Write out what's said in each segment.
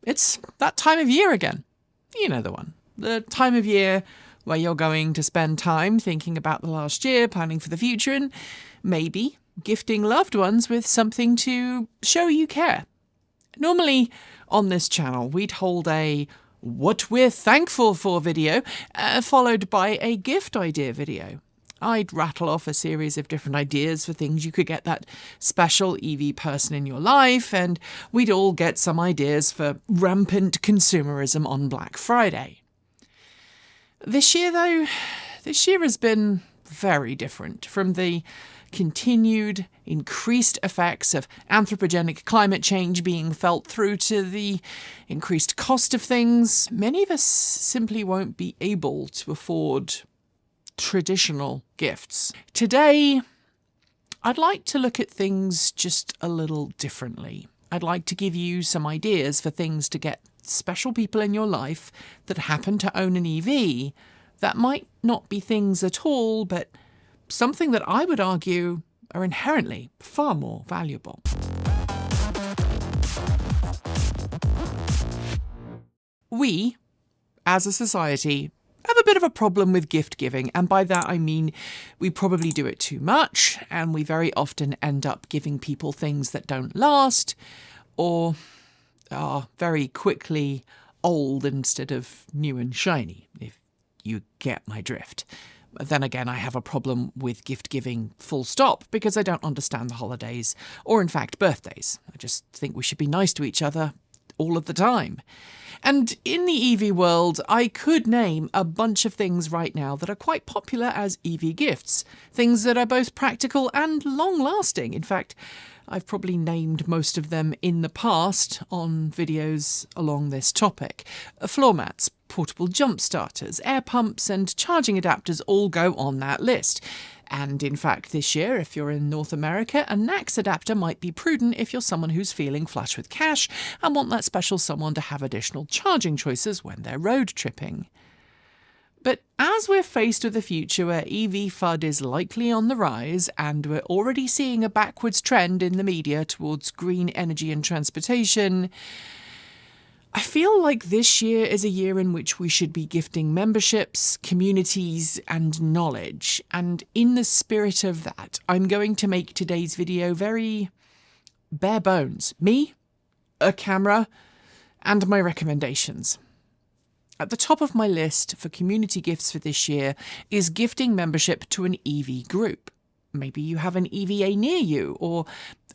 It's that time of year again. You know the one. The time of year where you're going to spend time thinking about the last year, planning for the future, and maybe gifting loved ones with something to show you care. Normally, on this channel, we'd hold a what we're thankful for video, followed by a gift idea video. I'd rattle off a series of different ideas for things you could get that special EV person in your life, and we'd all get some ideas for rampant consumerism on Black Friday. This year, though, has been very different. From the continued increased effects of anthropogenic climate change being felt through to the increased cost of things, many of us simply won't be able to afford traditional gifts. Today, I'd like to look at things just a little differently. I'd like to give you some ideas for things to get special people in your life that happen to own an EV that might not be things at all, but something that I would argue are inherently far more valuable. We, as a society, have a bit of a problem with gift giving, and by that I mean we probably do it too much, and we very often end up giving people things that don't last, or are very quickly old instead of new and shiny, if you get my drift. Then again, I have a problem with gift giving full stop, because I don't understand the holidays, or in fact birthdays. I just think we should be nice to each other all of the time. And in the EV world, I could name a bunch of things right now that are quite popular as EV gifts. Things that are both practical and long-lasting. In fact, I've probably named most of them in the past on videos along this topic. Floor mats, portable jump starters, air pumps and charging adapters all go on that list. And in fact, this year, if you're in North America, a NACS adapter might be prudent if you're someone who's feeling flush with cash and want that special someone to have additional charging choices when they're road tripping. But as we're faced with a future where EV FUD is likely on the rise, and we're already seeing a backwards trend in the media towards green energy and transportation, I feel like this year is a year in which we should be gifting memberships, communities, and knowledge. And in the spirit of that, I'm going to make today's video very bare bones. Me, a camera, and my recommendations. At the top of my list for community gifts for this year is gifting membership to an EV group. Maybe you have an EVA near you, or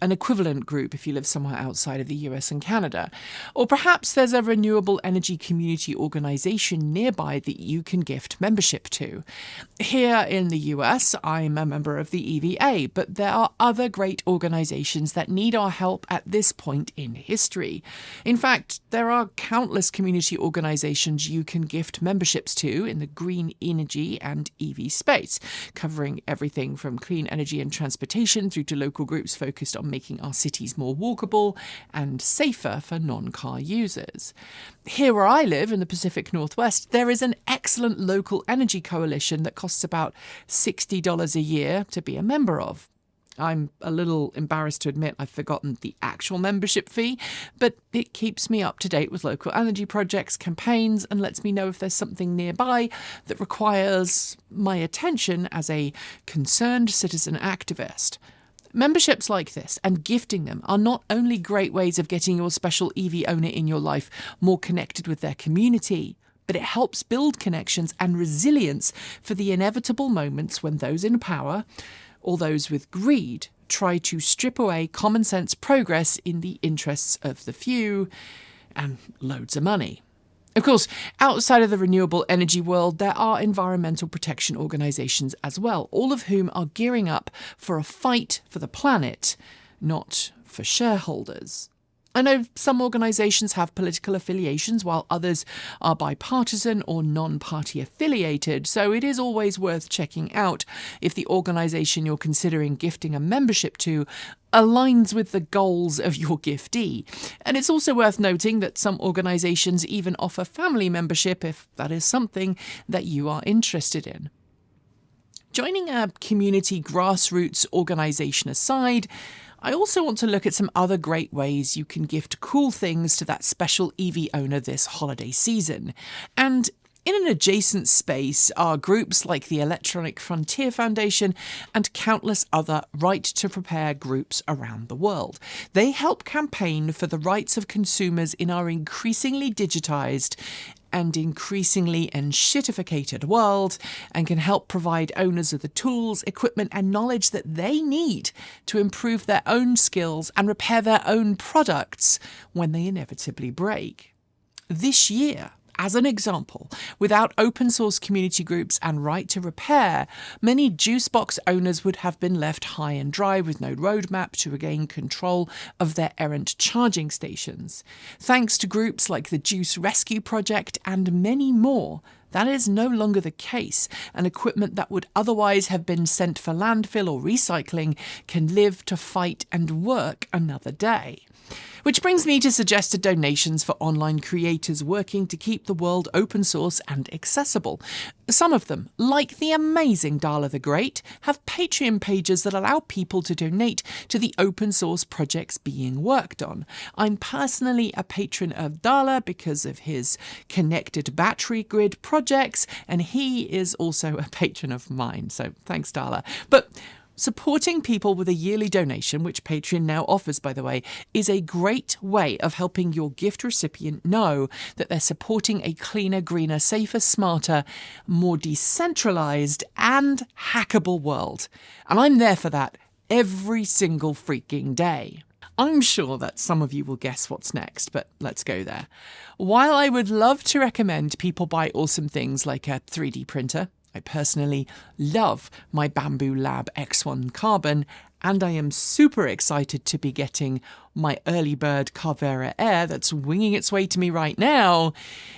an equivalent group if you live somewhere outside of the US and Canada. Or perhaps there's a renewable energy community organisation nearby that you can gift membership to. Here in the US, I'm a member of the EVA, but there are other great organisations that need our help at this point in history. In fact, there are countless community organisations you can gift memberships to in the green energy and EV space, covering everything from clean energy and transportation through to local groups focused on making our cities more walkable and safer for non-car users. Here where I live in the Pacific Northwest, there is an excellent local energy coalition that costs about $60 a year to be a member of. I'm a little embarrassed to admit I've forgotten the actual membership fee, but it keeps me up to date with local energy projects, campaigns, and lets me know if there's something nearby that requires my attention as a concerned citizen activist. Memberships like this and gifting them are not only great ways of getting your special EV owner in your life more connected with their community, but it helps build connections and resilience for the inevitable moments when those in power, or those with greed, try to strip away common sense progress in the interests of the few and loads of money. Of course, outside of the renewable energy world, there are environmental protection organisations as well, all of whom are gearing up for a fight for the planet, not for shareholders. I know some organisations have political affiliations while others are bipartisan or non-party affiliated, so it is always worth checking out if the organisation you're considering gifting a membership to aligns with the goals of your giftee. And it's also worth noting that some organisations even offer family membership if that is something that you are interested in. Joining a community grassroots organisation aside, I also want to look at some other great ways you can gift cool things to that special EV owner this holiday season. And in an adjacent space are groups like the Electronic Frontier Foundation and countless other Right to Prepare groups around the world. They help campaign for the rights of consumers in our increasingly digitised and increasingly enshittificated world, and can help provide owners of the tools, equipment and knowledge that they need to improve their own skills and repair their own products when they inevitably break. This year, as an example, without open source community groups and Right to Repair, many juicebox owners would have been left high and dry with no roadmap to regain control of their errant charging stations. Thanks to groups like the Juice Rescue Project and many more, that is no longer the case, and equipment that would otherwise have been sent for landfill or recycling can live to fight and work another day. Which brings me to suggested donations for online creators working to keep the world open source and accessible. Some of them, like the amazing Darla the Great, have Patreon pages that allow people to donate to the open source projects being worked on. I'm personally a patron of Darla because of his connected battery grid projects, and he is also a patron of mine, so thanks Darla. But supporting people with a yearly donation, which Patreon now offers, by the way, is a great way of helping your gift recipient know that they're supporting a cleaner, greener, safer, smarter, more decentralised and hackable world. And I'm there for that every single freaking day. I'm sure that some of you will guess what's next, but let's go there. While I would love to recommend people buy awesome things like a 3D printer, I personally love my Bamboo Lab X1 Carbon, and I am super excited to be getting my early bird Carvera Air that's winging its way to me right now.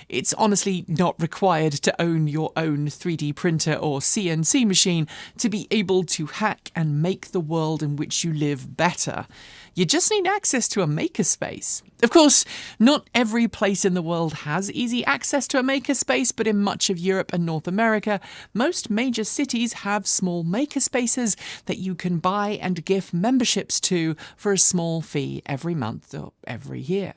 It's honestly not required to own your own 3D printer or CNC machine to be able to hack and make the world in which you live better. You just need access to a makerspace. Of course, not every place in the world has easy access to a makerspace, but in much of Europe and North America, most major cities have small makerspaces that you can buy and gift memberships to for a small fee every month or every year.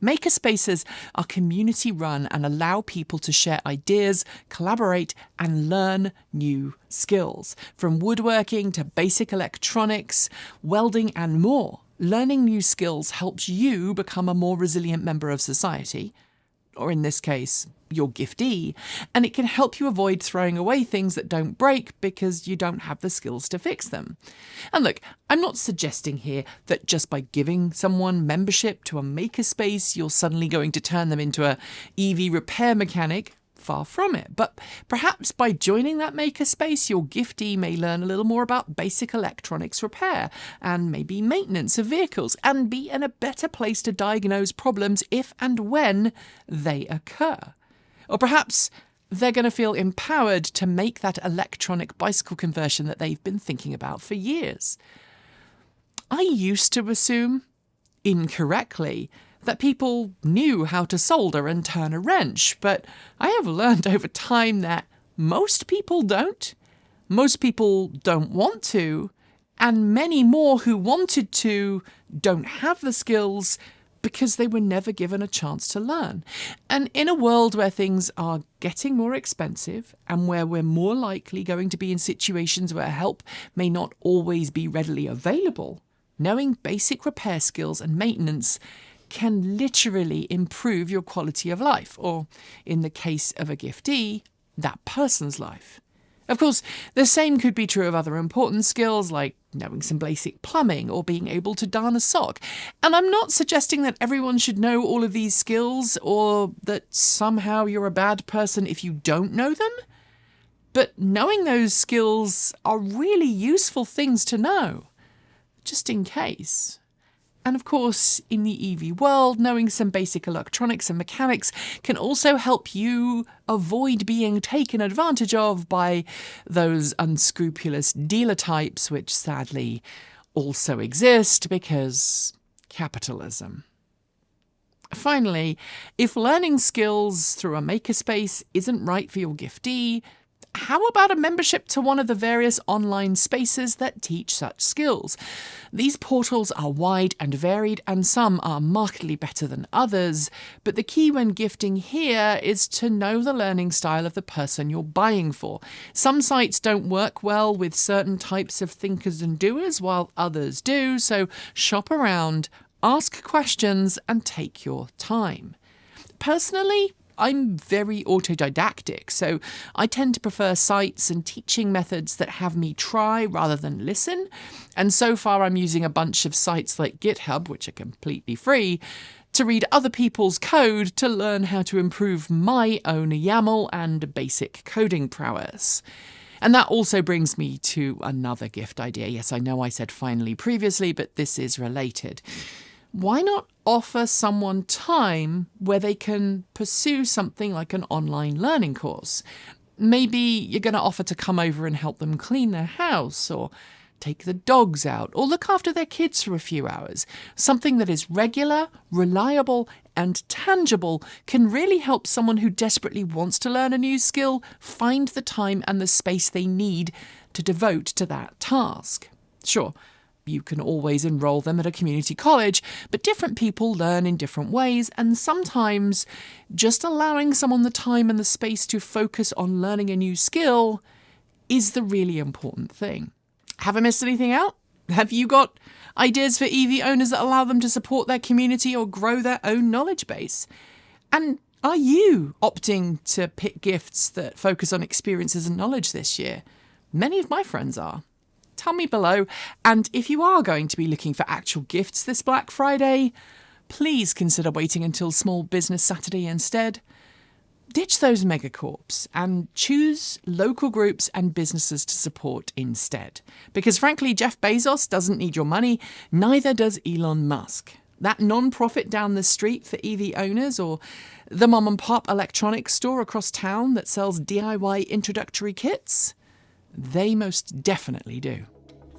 Makerspaces are community run and allow people to share ideas, collaborate, and learn new skills. From woodworking to basic electronics, welding, and more. Learning new skills helps you become a more resilient member of society, or in this case, your giftee, and it can help you avoid throwing away things that don't break because you don't have the skills to fix them. And look, I'm not suggesting here that just by giving someone membership to a makerspace, you're suddenly going to turn them into a EV repair mechanic. Far from it, but perhaps by joining that makerspace, your giftee may learn a little more about basic electronics repair and maybe maintenance of vehicles, and be in a better place to diagnose problems if and when they occur. Or perhaps they're going to feel empowered to make that electronic bicycle conversion that they've been thinking about for years. I used to assume, incorrectly, that people knew how to solder and turn a wrench, but I have learned over time that most people don't. Most people don't want to, and many more who wanted to don't have the skills because they were never given a chance to learn. And in a world where things are getting more expensive and where we're more likely going to be in situations where help may not always be readily available, knowing basic repair skills and maintenance can literally improve your quality of life, or in the case of a giftee, that person's life. Of course, the same could be true of other important skills like knowing some basic plumbing or being able to darn a sock. And I'm not suggesting that everyone should know all of these skills or that somehow you're a bad person if you don't know them. But knowing those skills are really useful things to know, just in case. And of course, in the EV world, knowing some basic electronics and mechanics can also help you avoid being taken advantage of by those unscrupulous dealer types, which sadly also exist because capitalism. Finally, if learning skills through a makerspace isn't right for your giftee, how about a membership to one of the various online spaces that teach such skills? These portals are wide and varied, and some are markedly better than others, but the key when gifting here is to know the learning style of the person you're buying for. Some sites don't work well with certain types of thinkers and doers, while others do, so shop around, ask questions, and take your time. Personally, I'm very autodidactic, so I tend to prefer sites and teaching methods that have me try rather than listen. And so far I'm using a bunch of sites like GitHub, which are completely free, to read other people's code to learn how to improve my own YAML and basic coding prowess. And that also brings me to another gift idea. Yes, I know I said finally previously, but this is related. Why not offer someone time where they can pursue something like an online learning course? Maybe you're going to offer to come over and help them clean their house, or take the dogs out, or look after their kids for a few hours. Something that is regular, reliable, and tangible can really help someone who desperately wants to learn a new skill find the time and the space they need to devote to that task. Sure, you can always enroll them at a community college, but different people learn in different ways, and sometimes just allowing someone the time and the space to focus on learning a new skill is the really important thing. Have I missed anything out? Have you got ideas for EV owners that allow them to support their community or grow their own knowledge base? And are you opting to pick gifts that focus on experiences and knowledge this year? Many of my friends are. Tell me below, and if you are going to be looking for actual gifts this Black Friday, please consider waiting until Small Business Saturday instead. Ditch those megacorps and choose local groups and businesses to support instead. Because frankly, Jeff Bezos doesn't need your money, neither does Elon Musk. That non-profit down the street for EV owners, or the mom and pop electronics store across town that sells DIY introductory kits, they most definitely do.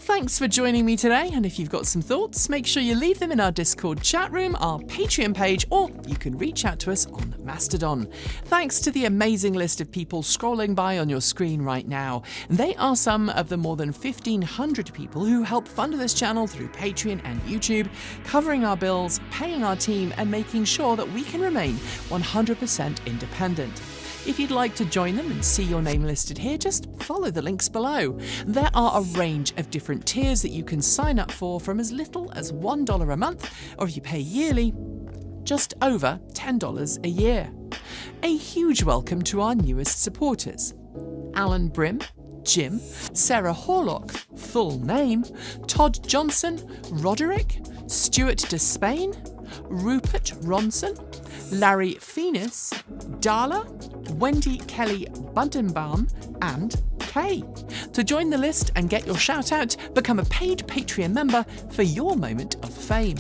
Thanks for joining me today, and if you've got some thoughts, make sure you leave them in our Discord chat room, our Patreon page, or you can reach out to us on Mastodon. Thanks to the amazing list of people scrolling by on your screen right now. They are some of the more than 1,500 people who help fund this channel through Patreon and YouTube, covering our bills, paying our team, and making sure that we can remain 100% independent. If you'd like to join them and see your name listed here, just follow the links below. There are a range of different tiers that you can sign up for, from as little as $1 a month, or if you pay yearly, just over $10 a year. A huge welcome to our newest supporters: Alan Brim, Jim, Sarah Horlock, full name, Todd Johnson, Roderick, Stuart Despain, Rupert Ronson, Larry Phoenix, Darla, Wendy Kelly Bundenbaum, and Kay. To join the list and get your shout out, become a paid Patreon member for your moment of fame.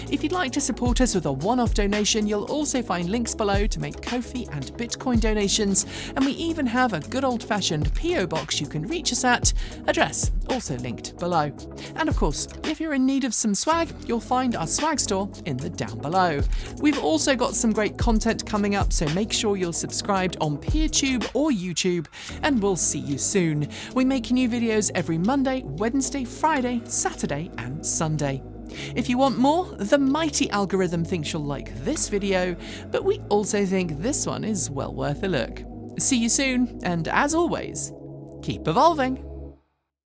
If you'd like to support us with a one-off donation, you'll also find links below to make Ko-fi and Bitcoin donations, and we even have a good old-fashioned PO box you can reach us at, address also linked below. And of course, if you're in need of some swag, you'll find our swag store in the down below. We've also got some great content coming up, so make sure you're subscribed on PeerTube or YouTube, and we'll see you soon. We make new videos every Monday, Wednesday, Friday, Saturday, and Sunday. If you want more, the mighty algorithm thinks you'll like this video, but we also think this one is well worth a look. See you soon, and as always, keep evolving!